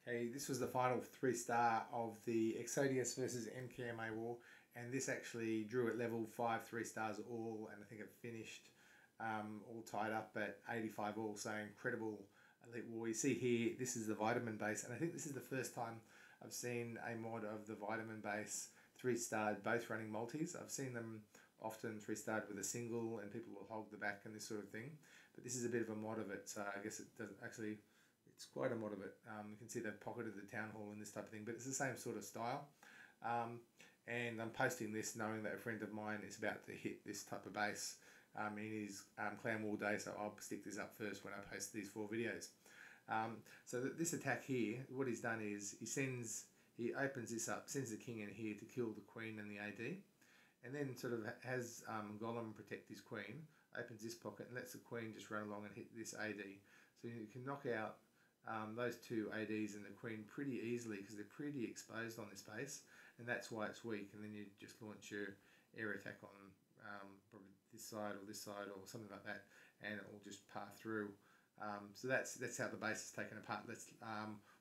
Okay, this was the final 3-star of the Exodias versus MKMA war, and this actually drew at level 5, 3 stars all, and I think it finished all tied up at 85 all, so incredible elite war. You see here, this is the vitamin base, and I think this is the first time I've seen a mod of the vitamin base 3-starred, both running multis. I've seen them often 3-starred with a single, and people will hog the back and this sort of thing, but this is a bit of a mod of it, so I guess it doesn't actually. It's quite a mod of it. You can see they've pocketed the town hall and this type of thing, but it's the same sort of style. And I'm posting this knowing that a friend of mine is about to hit this type of base in his clan war day, so I'll stick this up first when I post these 4 videos. So this attack here, what he's done is he opens this up, sends the king in here to kill the queen and the AD, and then sort of has Golem protect his queen, opens this pocket and lets the queen just run along and hit this AD. So you can knock out those 2 ADs and the queen pretty easily because they're pretty exposed on this base, and that's why it's weak. And then you just launch your air attack on probably this side or something like that, and it will just pass through. So that's how the base is taken apart. Let's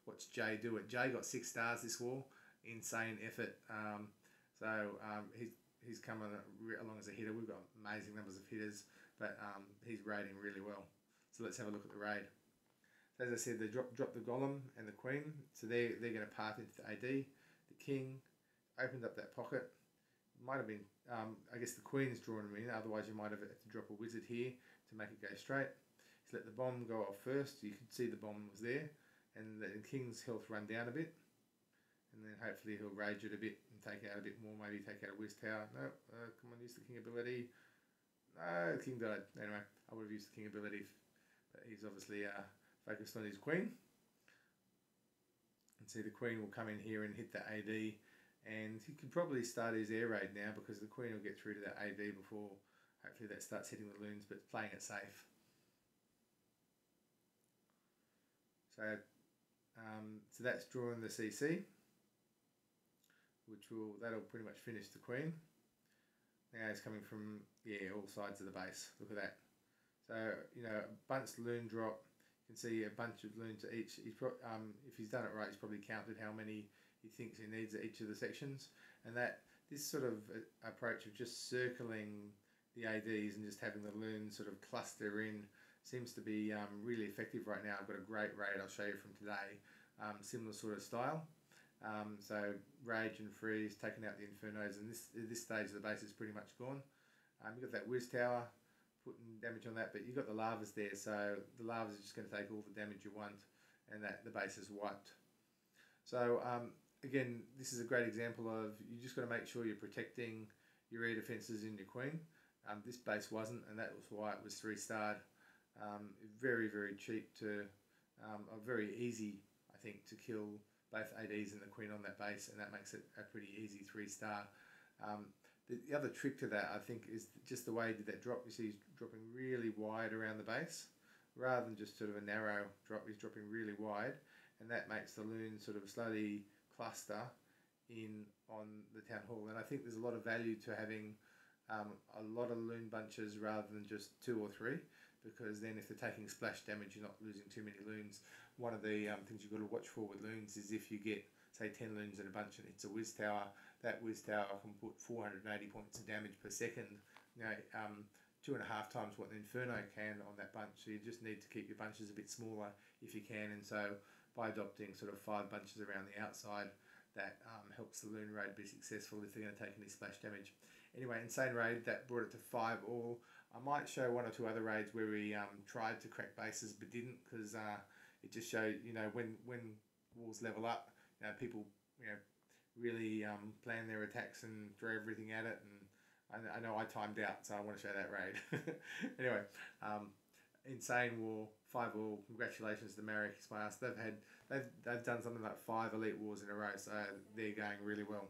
watch Jay do it. Jay got 6 stars this war, insane effort. He's come along as a hitter. We've got amazing numbers of hitters, but he's raiding really well. So let's have a look at the raid. As I said, they drop the golem and the queen, so they're going to path into the AD. The king opened up that pocket. Might have been, I guess the queen's drawn him in, otherwise you might have had to drop a wizard here to make it go straight. He's let the bomb go off first. You could see the bomb was there, and the king's health run down a bit. And then hopefully he'll rage it a bit and take out a bit more, maybe take out a whiz tower. No, come on, use the king ability. No, the king died. Anyway, I would have used the king ability, but he's obviously focused on his queen. And see, the queen will come in here and hit the AD, and he could probably start his air raid now because the queen will get through to that AD before hopefully that starts hitting the loons, but playing it safe. So that's drawing the CC, that'll pretty much finish the queen. Now it's coming from all sides of the base. Look at that. So a bunch loon drop. You can see a bunch of loons at each. If he's done it right, he's probably counted how many he thinks he needs at each of the sections. And this sort of approach of just circling the ADs and just having the loons sort of cluster in seems to be really effective right now. I've got a great raid I'll show you from today, similar sort of style. So rage and freeze, taking out the infernos, and this stage the base is pretty much gone. You've got that whiz tower, putting damage on that, but you've got the lavas there, so the lavas are just going to take all the damage you want, and that the base is wiped. So again, this is a great example of you just got to make sure you're protecting your air defenses in your queen. This base wasn't, and that was why it was 3-starred. Very, very cheap to, very easy, I think, to kill both ADs and the queen on that base, and that makes it a pretty easy 3-star. The other trick to that, I think, is just the way he did that drop. You see he's dropping really wide around the base. Rather than just sort of a narrow drop, he's dropping really wide, and that makes the loons sort of slowly cluster in on the town hall. And I think there's a lot of value to having a lot of loon bunches rather than just 2 or 3, because then if they're taking splash damage, you're not losing too many loons. One of the things you've got to watch for with loons is if you get, say, 10 loons in a bunch and it's a whiz tower, that whiz tower can put 480 points of damage per second. 2.5 times what the Inferno can on that bunch. So you just need to keep your bunches a bit smaller if you can, and so by adopting sort of 5 bunches around the outside, that helps the loon raid be successful if they're going to take any splash damage. Anyway, insane raid, that brought it to 5 all. I might show 1 or 2 other raids where we tried to crack bases but didn't, because it just showed, when wars level up, people, really plan their attacks and throw everything at it. And I know I timed out, so I want to show that raid. Anyway, insane war, 5 all. Congratulations to Marek Smias. They've done something like 5 elite wars in a row, so they're going really well.